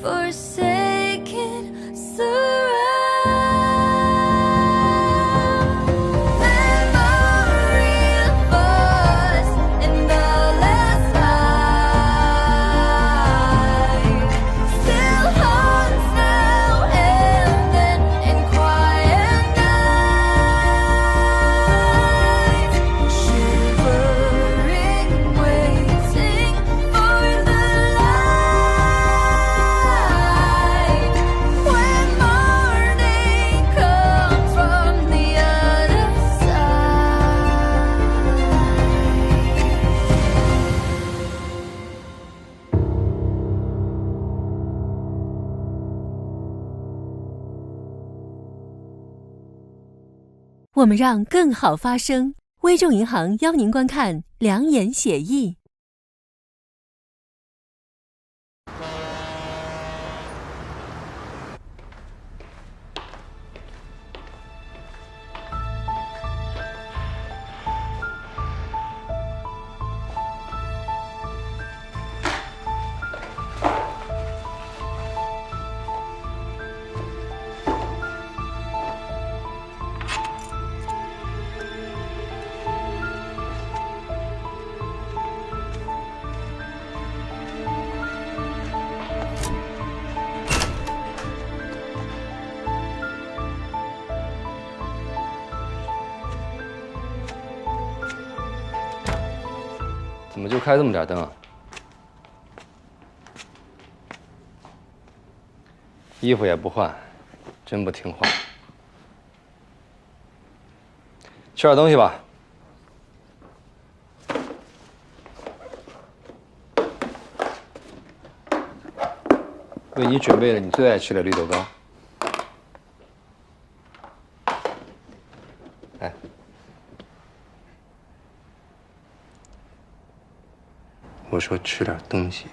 forsaken surround. Memory of us in the last life still haunts now and then in quiet nights, shivering, waiting for the light when morning comes from the other side. 我们让更好发生。微众银行邀您观看《两眼写意》。怎么就开这么点灯啊？衣服也不换，真不听话。吃点东西吧。为你准备了你最爱吃的绿豆糕。来。 我说吃点东西，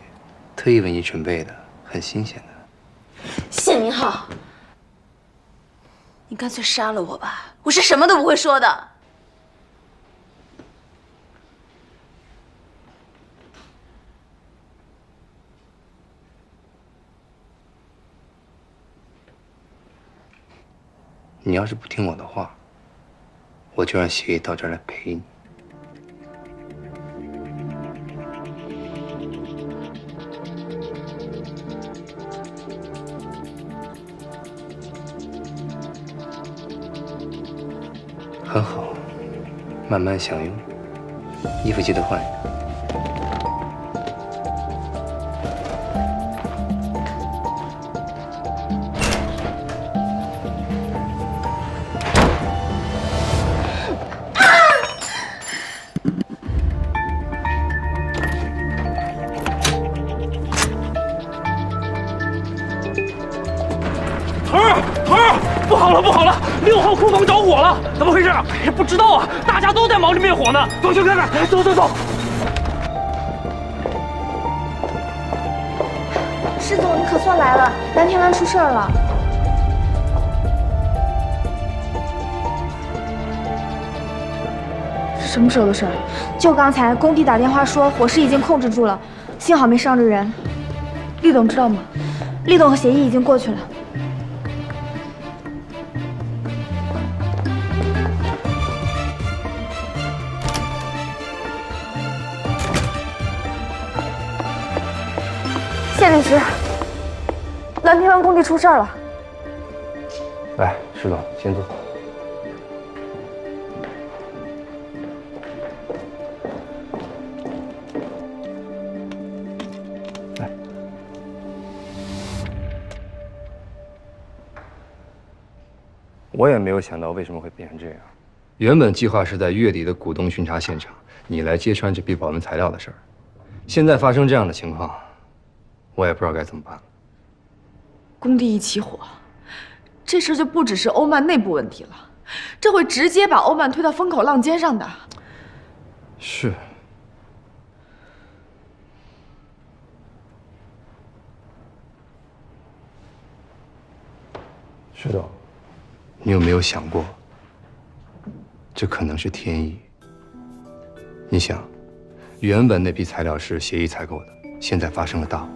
特意为你准备的，很新鲜的。谢明浩，你干脆杀了我吧，我是什么都不会说的。你要是不听我的话，我就让协议到这儿来陪你。 很好，慢慢享用。衣服记得换一个。不好了，不好了！6号库房着火了，怎么回事？不知道啊，大家都在忙着灭火呢。走去看看，走走走。施总，你可算来了，蓝天湾出事儿了。是什么时候的事儿？就刚才工地打电话说火势已经控制住了，幸好没伤着人。厉总知道吗？厉总和协议已经过去了。 谢律师，蓝天湾工地出事儿了。来，石总，先坐。来，我也没有想到为什么会变成这样。原本计划是在月底的股东巡查现场，你来揭穿这批保温材料的事儿。现在发生这样的情况。 我也不知道该怎么办了。工地一起火，这事就不只是欧曼内部问题了，这会直接把欧曼推到风口浪尖上的。是。石总，你有没有想过，这可能是天意？你想，原本那批材料是协议采购的，现在发生了大火。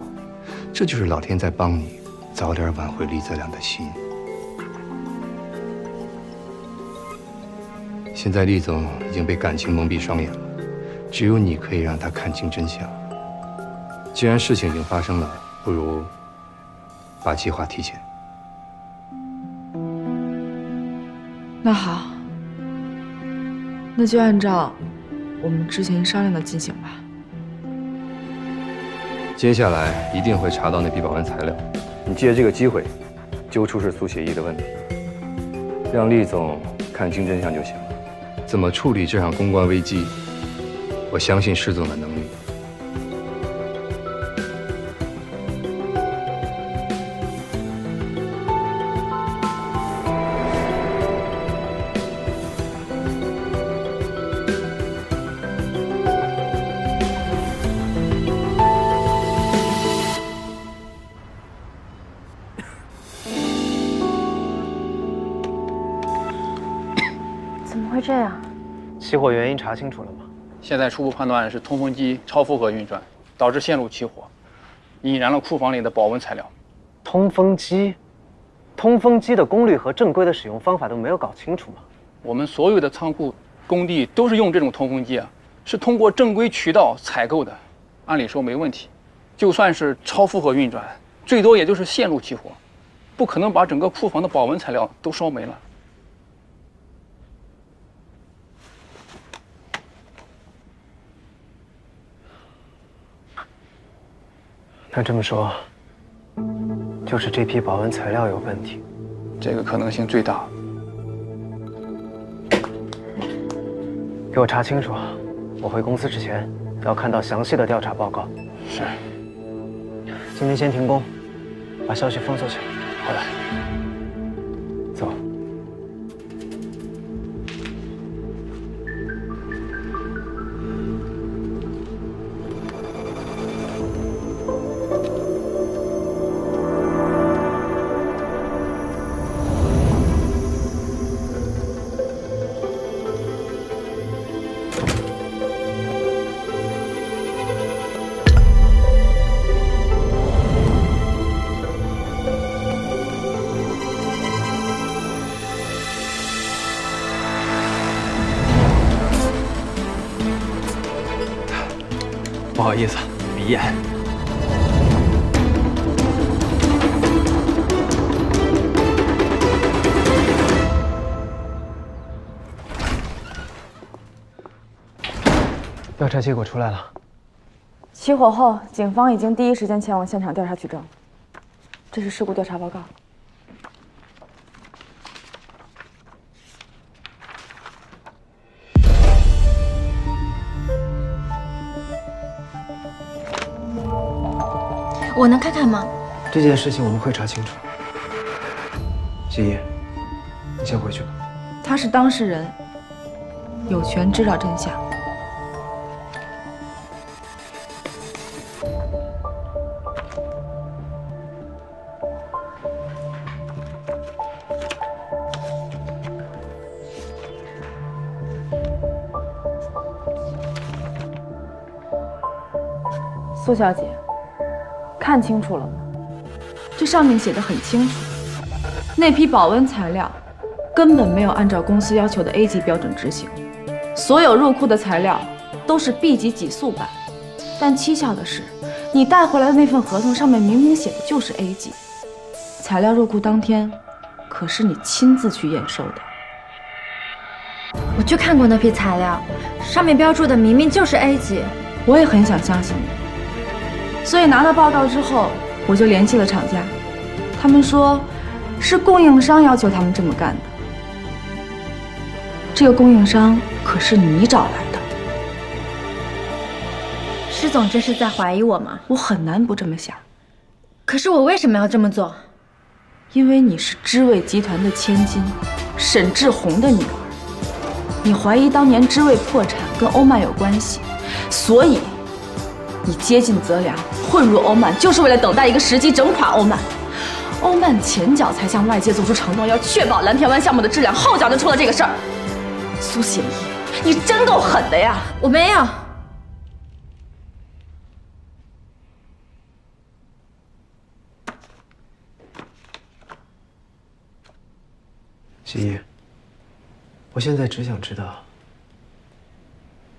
这就是老天在帮你早点挽回李泽良的心。现在厉总已经被感情蒙蔽双眼了，只有你可以让他看清真相。既然事情已经发生了，不如把计划提前。那好，那就按照我们之前商量的进行吧。接下来一定会查到那批保温材料，你借这个机会，揪出是苏写意的问题，让厉总看清真相就行了。怎么处理这场公关危机，我相信施总的能力。怎么会这样？起火原因查清楚了吗？现在初步判断是通风机超负荷运转，导致线路起火，引燃了库房里的保温材料。通风机的功率和正规的使用方法都没有搞清楚吗？我们所有的仓库、工地都是用这种通风机啊，是通过正规渠道采购的，按理说没问题。就算是超负荷运转，最多也就是线路起火，不可能把整个库房的保温材料都烧没了。那这么说，就是这批保温材料有问题，这个可能性最大。给我查清楚，我回公司之前要看到详细的调查报告。是。今天先停工，把消息封锁起来。好的。走。不好意思，鼻炎。调查结果出来了。起火后，警方已经第一时间前往现场调查取证。这是事故调查报告。我能看看吗？这件事情我们会查清楚。谢意，你先回去吧。他是当事人，有权知道真相。苏小姐，看清楚了吗？这上面写的很清楚，那批保温材料根本没有按照公司要求的 A 级标准执行，所有入库的材料都是 B 级给速版。但蹊跷的是，你带回来的那份合同上面明明写的就是 A 级，材料入库当天可是你亲自去验收的。我去看过那批材料，上面标注的明明就是 A 级。我也很想相信你，所以拿到报告之后，我就联系了厂家，他们说是供应商要求他们这么干的。这个供应商可是你找来的。施总这是在怀疑我吗？我很难不这么想。可是我为什么要这么做？因为你是知味集团的千金沈志宏的女儿，你怀疑当年知味破产跟欧曼有关系，所以你接近泽良，混入欧曼，就是为了等待一个时机整垮欧曼。欧曼前脚才向外界做出承诺，要确保蓝田湾项目的质量，后脚就出了这个事儿。苏写意，你真够狠的呀！我没有。季一，我现在只想知道，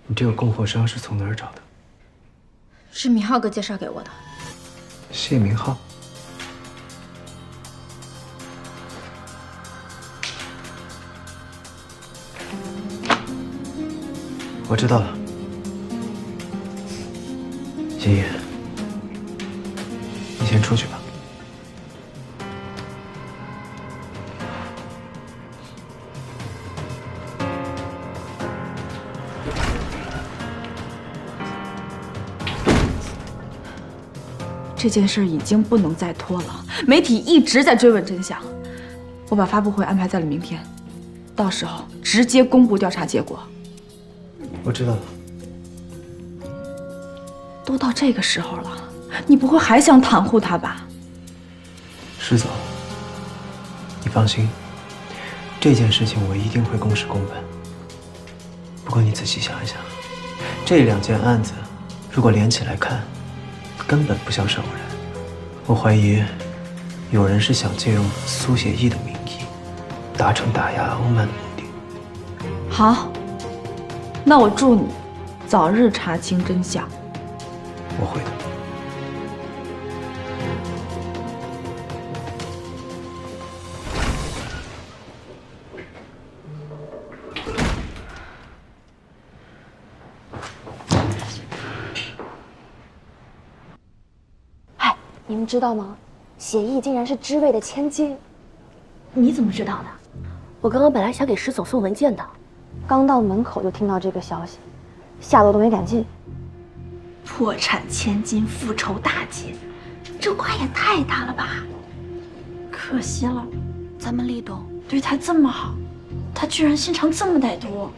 你这个供货商是从哪儿找的？是明浩哥介绍给我的。谢明浩。我知道了，季一，你先出去吧。这件事已经不能再拖了，媒体一直在追问真相。我把发布会安排在了明天，到时候直接公布调查结果。我知道了。都到这个时候了，你不会还想袒护他吧？师总，你放心，这件事情我一定会公事公办。不过你仔细想一想，这2件案子如果连起来看，根本不像是偶然。我怀疑，有人是想借用苏写意的名义，达成打压欧曼的目的。好，那我祝你早日查清真相。我会的。你们知道吗？写意竟然是知尉的千金。你怎么知道的？我刚刚本来想给石总送文件的，刚到门口就听到这个消息，吓得我都没敢进。破产千金，复仇大捷，这瓜也太大了吧！可惜了，咱们厉董对他这么好，他居然心肠这么歹毒。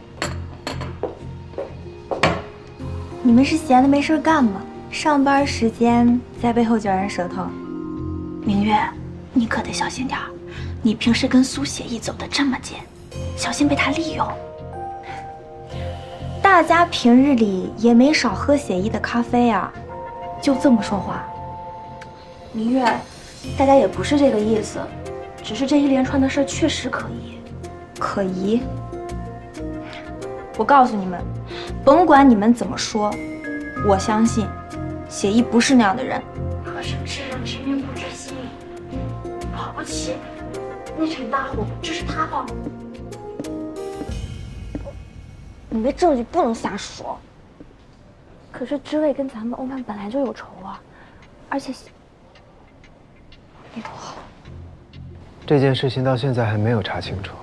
你们是闲的没事干吗？上班时间在背后嚼人舌头。明月，你可得小心点儿，你平时跟苏写意走得这么近，小心被他利用。大家平日里也没少喝写意的咖啡啊，就这么说话。明月，大家也不是这个意思，只是这一连串的事确实可疑。可疑？我告诉你们，甭管你们怎么说，我相信写意不是那样的人。可是知人知面不知心，保不齐那场大火就是他放的。你的证据不能瞎说。可是知尉跟咱们欧曼本来就有仇啊，而且这件事情到现在还没有查清楚。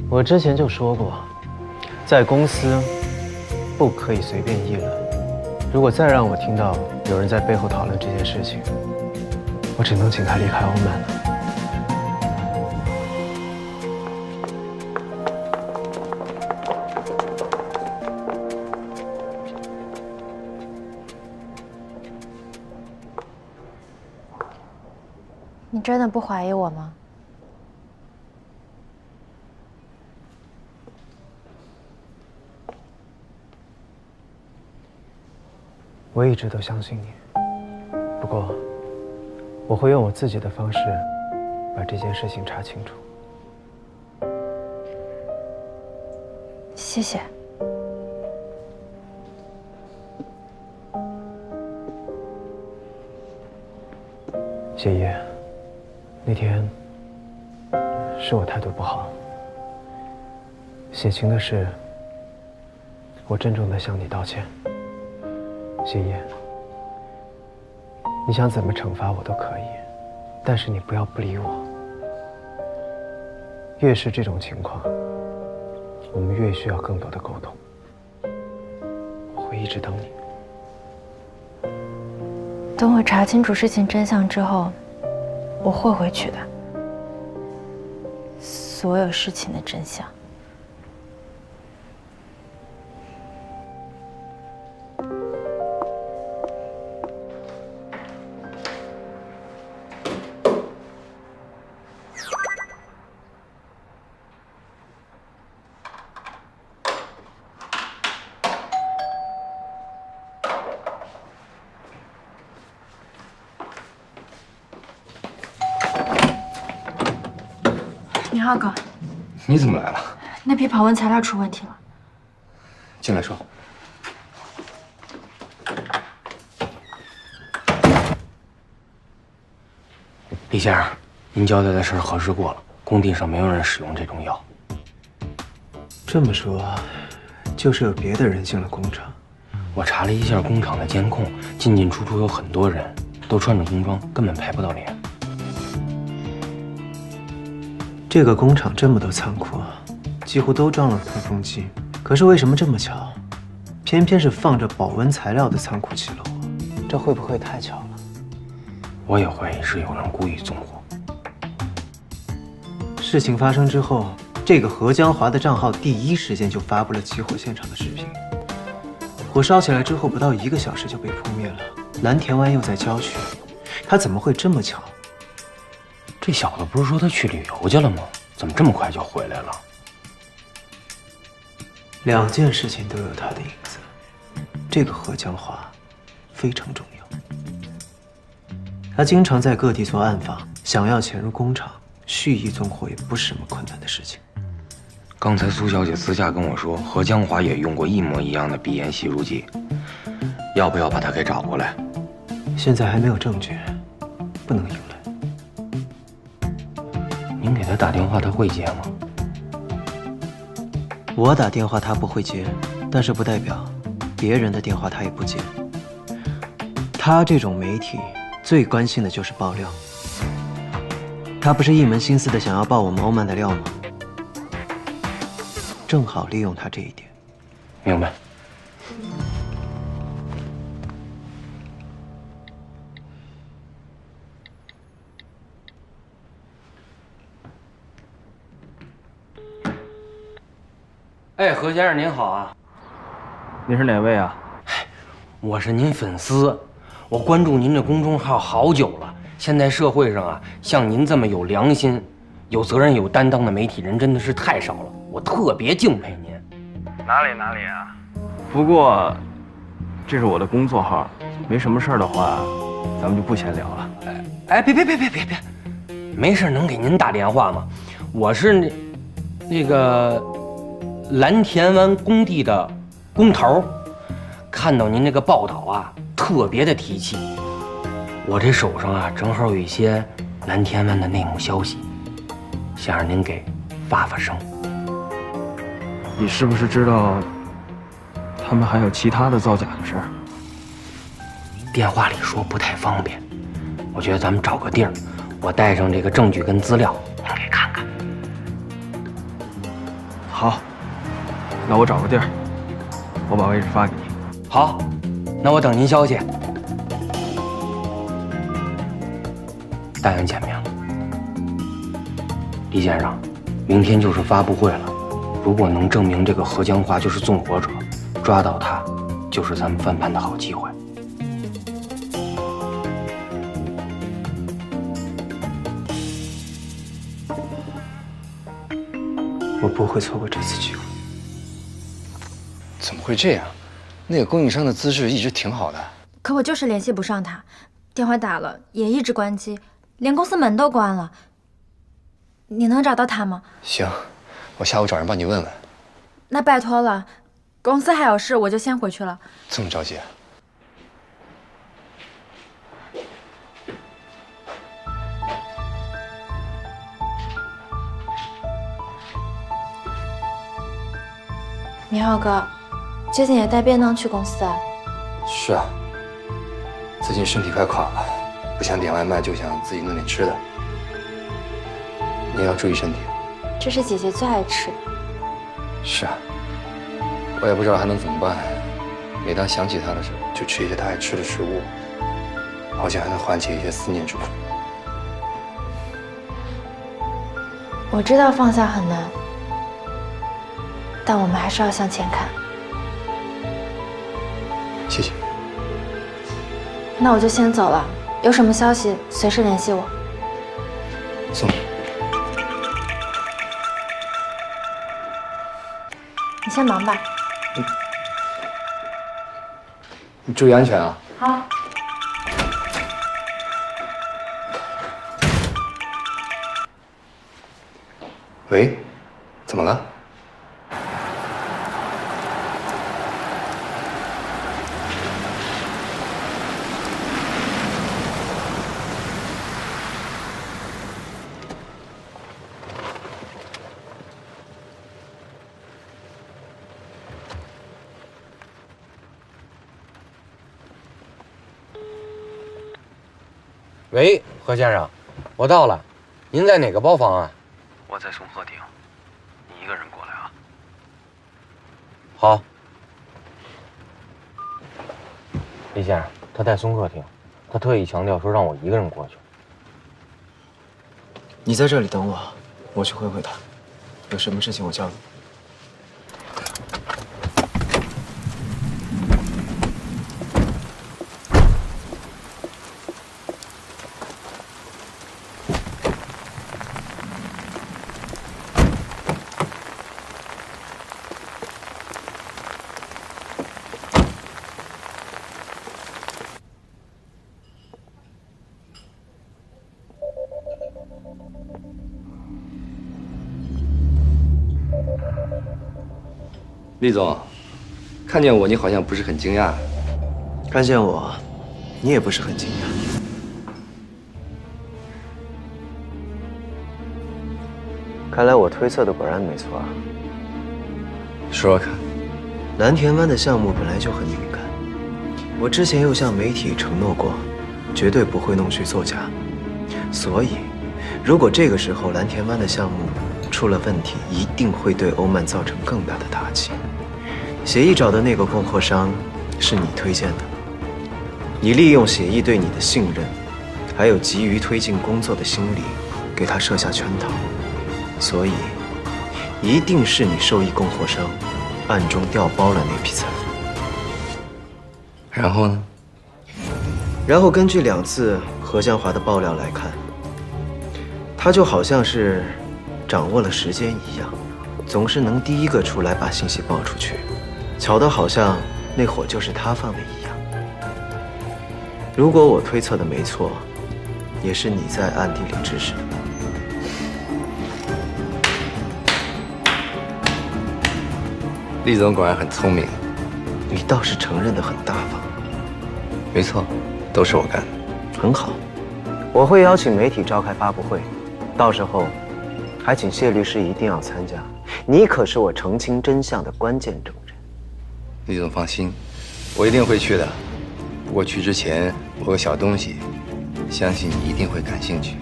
我之前就说过，在公司不可以随便议论。如果再让我听到有人在背后讨论这件事情，我只能请他离开欧曼了。你真的不怀疑我吗？我一直都相信你，不过我会用我自己的方式把这件事情查清楚。谢谢。谢烨，那天是我态度不好，写情的事，我郑重地向你道歉。谢烨，你想怎么惩罚我都可以，但是你不要不理我。越是这种情况，我们越需要更多的沟通。我会一直等你。等我查清楚事情真相之后，我会回去的。所有事情的真相。明浩哥，你怎么来了？那批跑文材料出问题了。进来说。李先生，您交代的事核实过了，工地上没有人使用这种药。这么说，就是有别的人进了工厂。我查了一下工厂的监控，进进出出有很多人，都穿着工装，根本拍不到脸。这个工厂这么多仓库，几乎都装了通风机，可是为什么这么巧，偏偏是放着保温材料的仓库起了火？这会不会太巧了？我也怀疑是有人故意纵火。事情发生之后，这个何江华的账号第一时间就发布了起火现场的视频。火烧起来之后，不到1个小时就被扑灭了。蓝田湾又在郊区，他怎么会这么巧？这小子不是说他去旅游去了吗？怎么这么快就回来了？2件事情都有他的影子。这个何江华非常重要，他经常在各地做暗访，想要潜入工厂，蓄意纵火也不是什么困难的事情。刚才苏小姐私下跟我说，何江华也用过一模一样的鼻炎吸入剂，要不要把他给找过来？现在还没有证据，不能硬来。您给他打电话，他会接吗？我打电话他不会接，但是不代表别人的电话他也不接。他这种媒体最关心的就是爆料，他不是一门心思的想要爆我们欧曼的料吗？正好利用他这一点。明白。哎，何先生您好啊！您是哪位啊？我是您粉丝，我关注您这公众号好久了。现在社会上啊，像您这么有良心、有责任、有担当的媒体人真的是太少了，我特别敬佩您。哪里啊！不过，这是我的工作号，没什么事儿的话，咱们就不闲聊了。哎，别，没事能给您打电话吗？我是那个蓝田湾工地的工头，看到您这个报道啊，特别的提气。我这手上啊，正好有一些蓝田湾的内幕消息，想让您给发声。你是不是知道他们还有其他的造假的事儿？电话里说不太方便，我觉得咱们找个地儿，我带上这个证据跟资料，您给看看。好，那我找个地儿，我把位置发给你。好，那我等您消息。答应见面了，李先生，明天就是发布会了。如果能证明这个何江华就是纵火者，抓到他，就是咱们翻盘的好机会。我不会错过这次机会。怎么会这样？那个供应商的资质一直挺好的。可我就是联系不上他，电话打了也一直关机，连公司门都关了。你能找到他吗？行，我下午找人帮你问问。那拜托了，公司还有事，我就先回去了。这么着急啊？明浩哥，最近也带便当去公司啊？是啊，最近身体快垮了，不想点外卖，就想自己弄点吃的。你也要注意身体。这是姐姐最爱吃的。是啊，我也不知道还能怎么办。每当想起他的时候，就吃一些他爱吃的食物，好像还能唤起一些思念之苦。我知道放下很难，但我们还是要向前看。谢谢。那我就先走了，有什么消息随时联系我。送你。你先忙吧。你注意安全啊。好。喂，怎么了？喂，何先生，我到了，您在哪个包房啊？我在松鹤亭，你一个人过来啊？好。李先生，他在松鹤亭，他特意强调说让我一个人过去。你在这里等我，我去会会他。有什么事情我叫你。厉总，看见我你好像不是很惊讶。看见我，你也不是很惊讶。看来我推测的果然没错啊。说说看。蓝田湾的项目本来就很敏感，我之前又向媒体承诺过，绝对不会弄虚作假。所以，如果这个时候蓝田湾的项目出了问题，一定会对欧曼造成更大的打击。协议找的那个供货商是你推荐的，你利用协议对你的信任，还有急于推进工作的心理，给他设下圈套，所以一定是你授意供货商暗中调包了那批财富。然后呢？然后根据2次何江华的爆料来看，他就好像是掌握了时间一样，总是能第一个出来把信息爆出去，巧得好像那火就是他放的一样。如果我推测的没错，也是你在暗地里指使的。厉总果然很聪明，你倒是承认的很大方。没错，都是我干的。很好，我会邀请媒体召开发布会，到时候还请谢律师一定要参加。你可是我澄清真相的关键证人。厉总放心，我一定会去的。不过去之前，我有个小东西，相信你一定会感兴趣。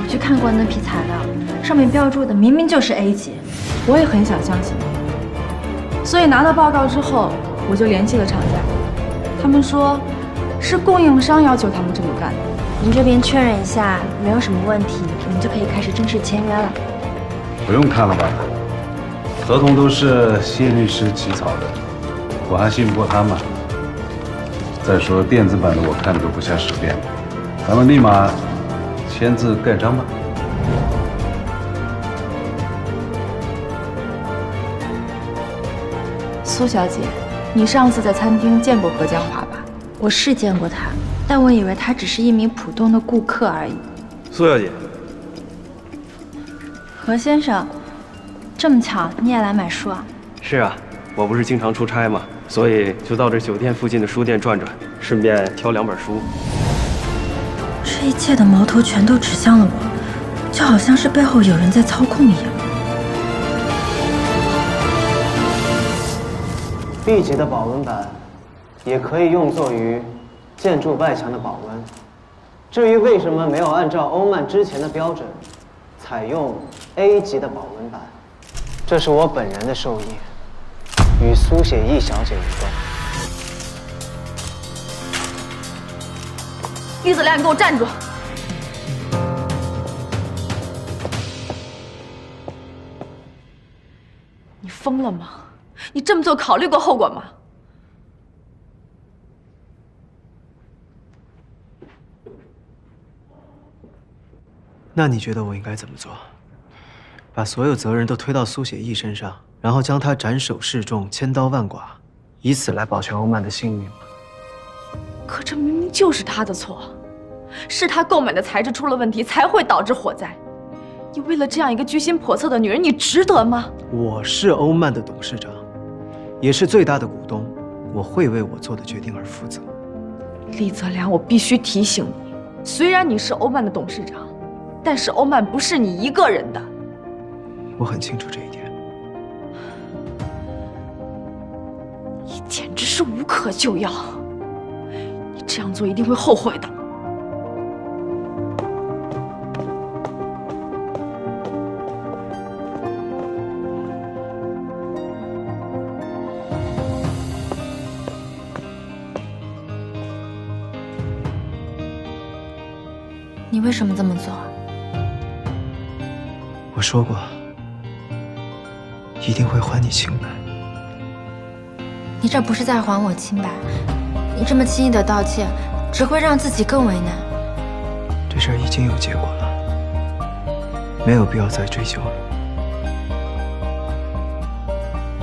我去看过那批材料，上面标注的明明就是 A 级。我也很想相信，所以拿到报告之后，我就联系了厂家，他们说是供应商要求他们这么干的。您这边确认一下，没有什么问题，我们就可以开始正式签约了。不用看了吧？合同都是谢律师起草的，我还信不过他吗？再说电子版的我看都不像是编的，咱们立马签字盖章吧。苏小姐，你上次在餐厅见过何江华吧？我是见过他，但我以为他只是一名普通的顾客而已。苏小姐，何先生，这么巧你也来买书啊？是啊，我不是经常出差嘛，所以就到这酒店附近的书店转转，顺便挑2本书。这一切的矛头全都指向了我，就好像是背后有人在操控一样。B 级的保温板也可以用作于建筑外墙的保温。至于为什么没有按照欧曼之前的标准采用 A 级的保温板，这是我本人的授意，与苏写意小姐无关。李子亮，你给我站住！你疯了吗？你这么做考虑过后果吗？那你觉得我应该怎么做？把所有责任都推到苏写意身上，然后将他斩首示众、千刀万剐，以此来保全欧曼的性命吗？可这明明就是他的错，是他购买的材质出了问题，才会导致火灾。你为了这样一个居心叵测的女人，你值得吗？我是欧曼的董事长，也是最大的股东，我会为我做的决定而负责。厉泽良，我必须提醒你，虽然你是欧曼的董事长，但是欧曼不是你一个人的。我很清楚这一点。你简直是无可救药，你这样做一定会后悔的。你为什么这么做？我说过，一定会还你清白。你这不是在还我清白，你这么轻易的道歉，只会让自己更为难。这事儿已经有结果了，没有必要再追究了。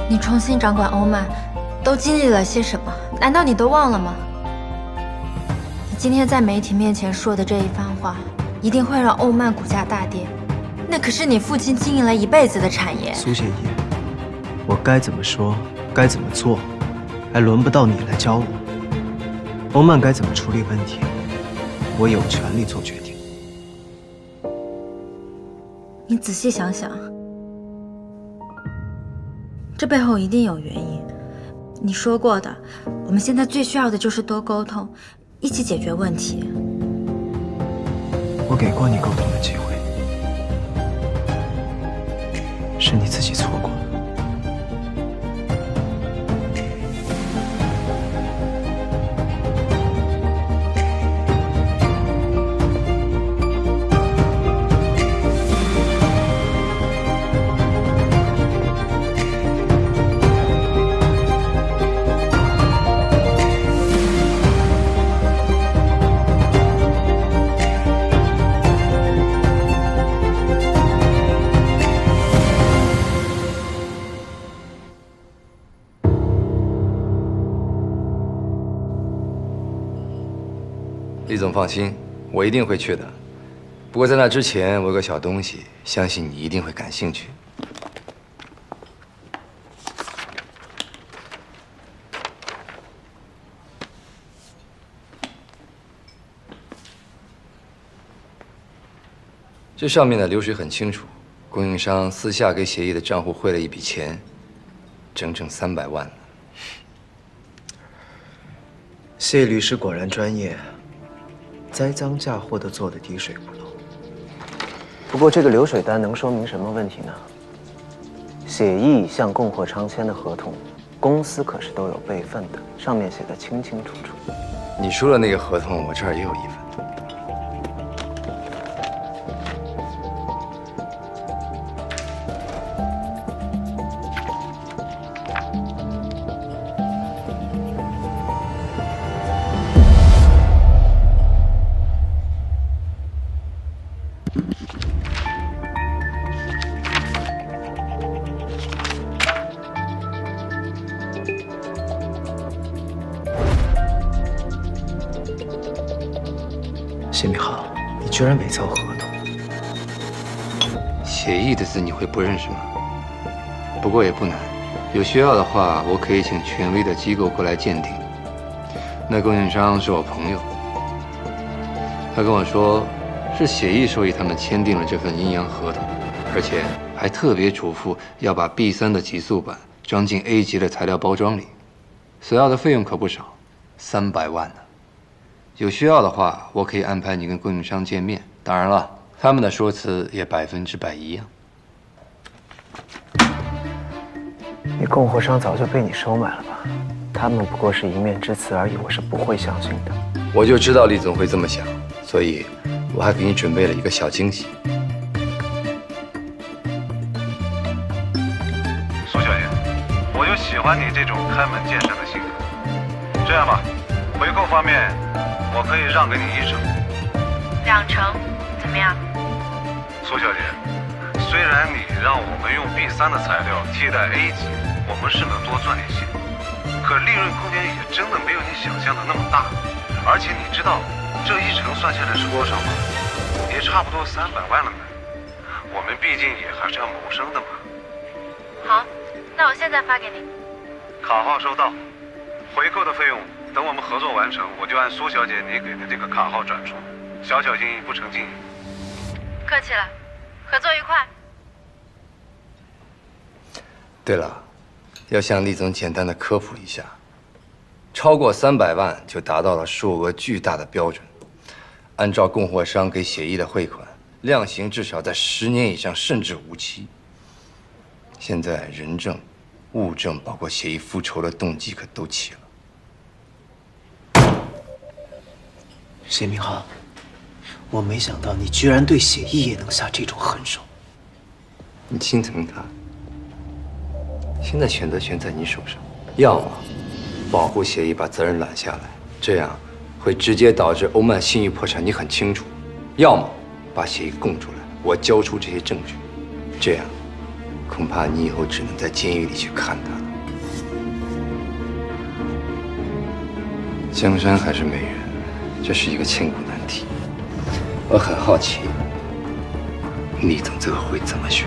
你重新掌管欧曼，都经历了些什么？难道你都忘了吗？你今天在媒体面前说的这一番话，一定会让欧曼股价大跌。那可是你父亲经营了一辈子的产业。苏协议，我该怎么说，该怎么做，还轮不到你来教我。欧曼该怎么处理问题，我有权利做决定。你仔细想想，这背后一定有原因。你说过的，我们现在最需要的就是多沟通，一起解决问题。我给过你沟通的机会，是你自己错过了。李总放心，我一定会去的。不过在那之前，我有个小东西，相信你一定会感兴趣。这上面的流水很清楚，供应商私下给协议的账户汇了一笔钱，整整300万。谢律师果然专业，栽赃嫁祸的做得滴水不漏。不过这个流水单能说明什么问题呢？协议向供货商签的合同，公司可是都有备份的，上面写的清清楚楚。你说的那个合同，我这儿也有一份。谢明浩，你居然伪造合同！协议的字你会不认识吗？不过也不难，有需要的话，我可以请权威的机构过来鉴定。那供应商是我朋友，他跟我说，是协议授意他们签订了这份阴阳合同，而且还特别嘱咐要把 B3的极速版装进 A 级的材料包装里，所要的费用可不少，300万呢。有需要的话，我可以安排你跟供应商见面。当然了，他们的说辞也100%一样。你供货商早就被你收买了吧？他们不过是一面之词而已，我是不会相信的。我就知道厉总会这么想，所以我还给你准备了一个小惊喜。苏小姐，我就喜欢你这种开门见山的性格。这样吧，回扣方面，我可以让给你1成。2成，怎么样？苏小姐，虽然你让我们用 B3的材料替代 A 级，我们是能多赚点钱，可利润空间也真的没有你想象的那么大。而且你知道这一程算下来是多少吗？也差不多300万了呢。我们毕竟也还是要谋生的嘛。好，那我现在发给你。卡号收到，回扣的费用等我们合作完成，我就按苏小姐你给的这个卡号转出。小小经营不成经营。客气了，合作愉快。对了，要向厉总简单的科普一下，超过300万就达到了数额巨大的标准。按照供货商给协议的汇款，量刑至少在10年以上，甚至无期。现在人证、物证，包括协议复仇的动机，可都齐了。谢明浩，我没想到你居然对写意也能下这种狠手。你心疼他，现在选择权在你手上，要么保护协议，把责任揽下来，这样会直接导致欧曼信誉破产，你很清楚；要么把协议供出来，我交出这些证据，这样恐怕你以后只能在监狱里去看他了。江山还是美人，这是一个千古难题。我很好奇，厉总最后会怎么选？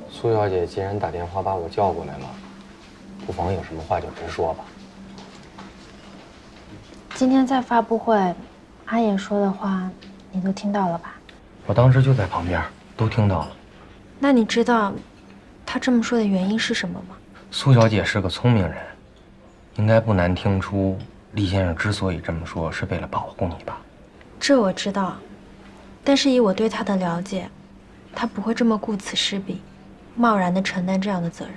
苏小姐既然打电话把我叫过来了，不妨有什么话就直说吧。今天在发布会，阿野说的话你都听到了吧？我当时就在旁边，都听到了。那你知道他这么说的原因是什么吗？苏小姐是个聪明人，应该不难听出厉先生之所以这么说，是为了保护你吧？这我知道，但是以我对他的了解，他不会这么顾此失彼，贸然的承担这样的责任。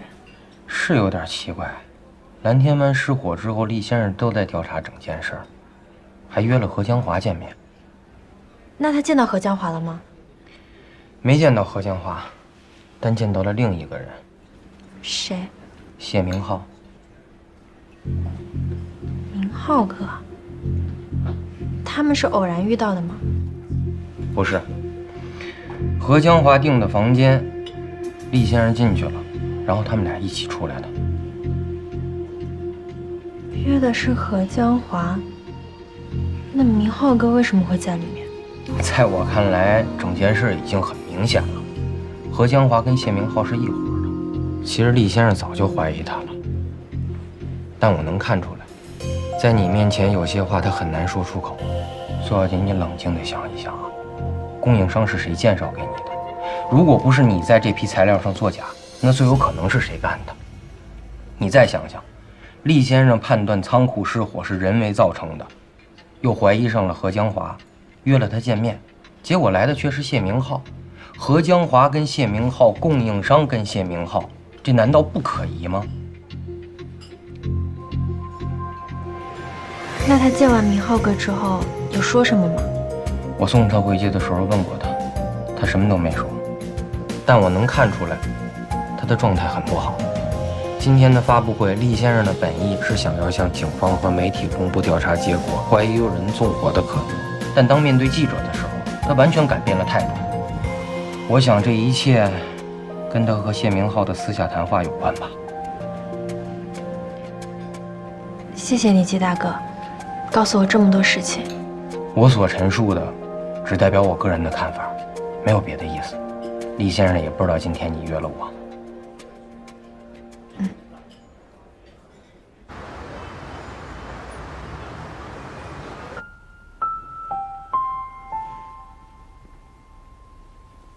是有点奇怪，蓝天湾失火之后，厉先生都在调查整件事儿，还约了何江华见面。那他见到何江华了吗？没见到何江华，但见到了另一个人。谁？谢明浩。明浩哥。他们是偶然遇到的吗？不是。何江华订的房间，厉先生进去了，然后他们俩一起出来的。约的是何江华，那明浩哥为什么会在里面？在我看来，整件事已经很明显了，何江华跟谢明浩是一伙的。其实厉先生早就怀疑他了，但我能看出来，在你面前有些话他很难说出口。苏小姐，你冷静地想一想啊，供应商是谁介绍给你的？如果不是你在这批材料上作假，那最有可能是谁干的？你再想想，厉先生判断仓库失火是人为造成的，又怀疑上了何江华，约了他见面，结果来的却是谢明浩。何江华跟谢明浩，供应商跟谢明浩，这难道不可疑吗？那他见完明浩哥之后有说什么吗？我送他回去的时候问过他，他什么都没说，但我能看出来，他的状态很不好。今天的发布会，厉先生的本意是想要向警方和媒体公布调查结果，怀疑有人纵火的可能，但当面对记者的时候，他完全改变了态度。我想这一切跟他和谢明浩的私下谈话有关吧。谢谢你，季大哥，告诉我这么多事情。我所陈述的只代表我个人的看法，没有别的意思。厉先生也不知道今天你约了我。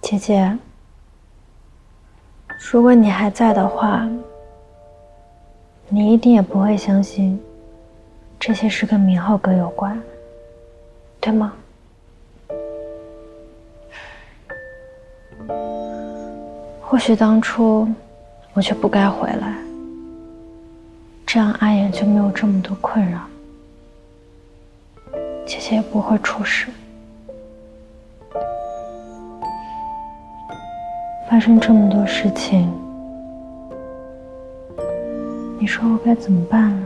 姐姐，如果你还在的话，你一定也不会相信这些事跟明浩哥有关，对吗？或许当初我就不该回来，这样阿言就没有这么多困扰。姐姐也不会出事。发生这么多事情，你说我该怎么办呢？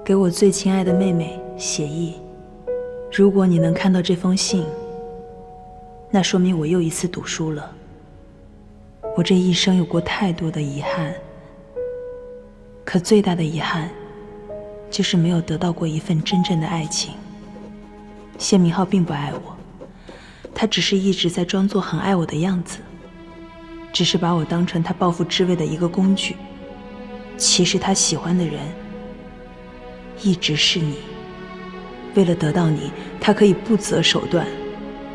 给我最亲爱的妹妹写意，如果你能看到这封信，那说明我又一次赌输了。我这一生有过太多的遗憾，可最大的遗憾就是没有得到过一份真正的爱情。谢明浩并不爱我，他只是一直在装作很爱我的样子，只是把我当成他报复之位的一个工具。其实他喜欢的人一直是你，为了得到你，他可以不择手段，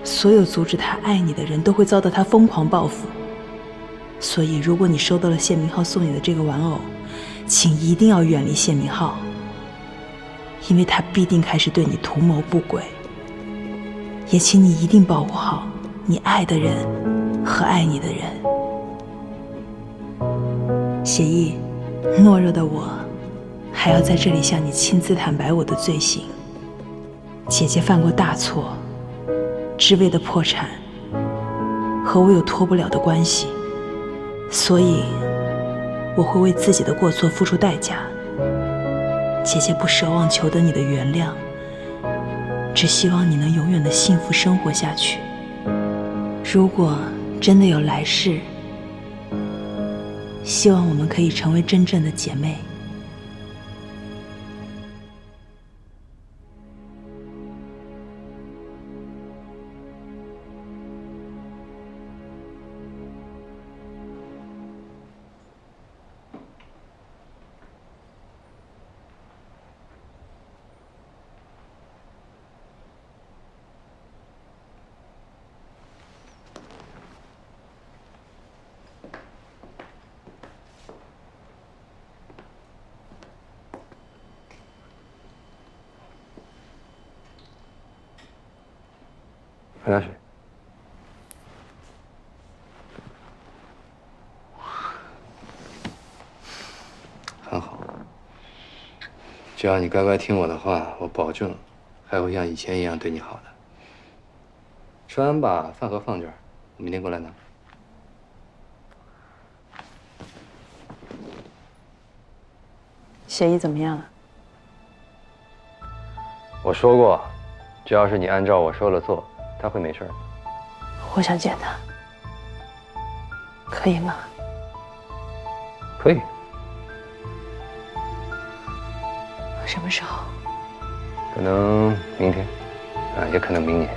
所有阻止他爱你的人都会遭到他疯狂报复。所以如果你收到了谢明浩送你的这个玩偶，请一定要远离谢明浩，因为他必定开始对你图谋不轨。也请你一定保护好你爱的人和爱你的人。写意，懦弱的我还要在这里向你亲自坦白我的罪行。姐姐犯过大错，知味的破产和我有脱不了的关系，所以我会为自己的过错付出代价。姐姐不奢望求得你的原谅，只希望你能永远的幸福生活下去。如果真的有来世，希望我们可以成为真正的姐妹。喝点水。很好，只要你乖乖听我的话，我保证还会像以前一样对你好的。吃完把饭盒放这儿，我明天过来拿。协议怎么样了？我说过，只要是你按照我说的做，他会没事的。我想见他，可以吗？可以。什么时候？可能明天，也可能明年。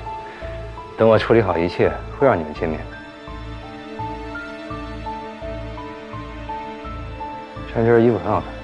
等我处理好一切，会让你们见面的。穿这身衣服很好看。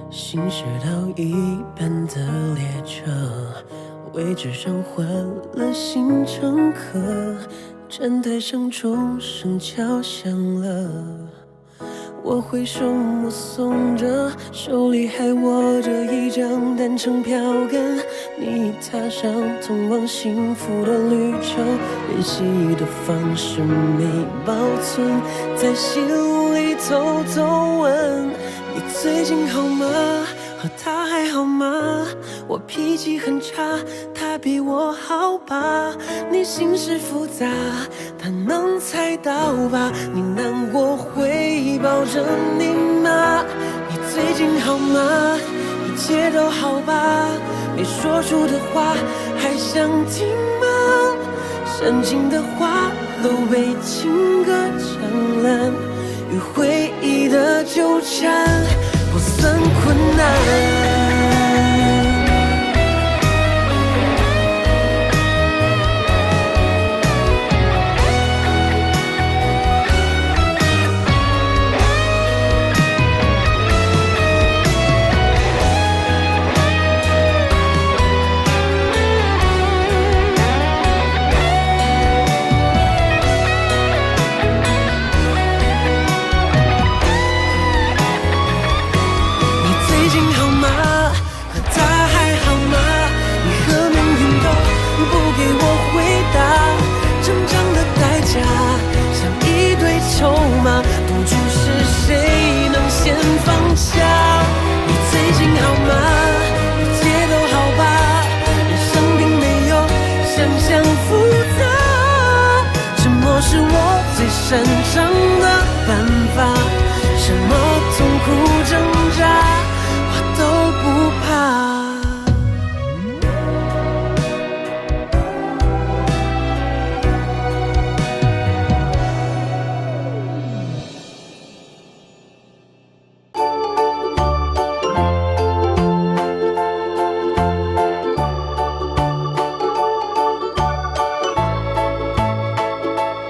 行驶到一半的列车，位置上换了新乘客，站台上钟声敲响了，我挥手目送着，手里还握着一张单程票根。你踏上通往幸福的旅程，联系的方式没保存，在心里偷偷问你最近好吗？和他还好吗？我脾气很差，他比我好吧？你心事复杂，他能猜到吧？你难过会抱着你吗？你最近好吗？一切都好吧？没说出的话还想听吗？煽情的话都被情歌抢烂，与回忆的纠缠不算困难。你最近好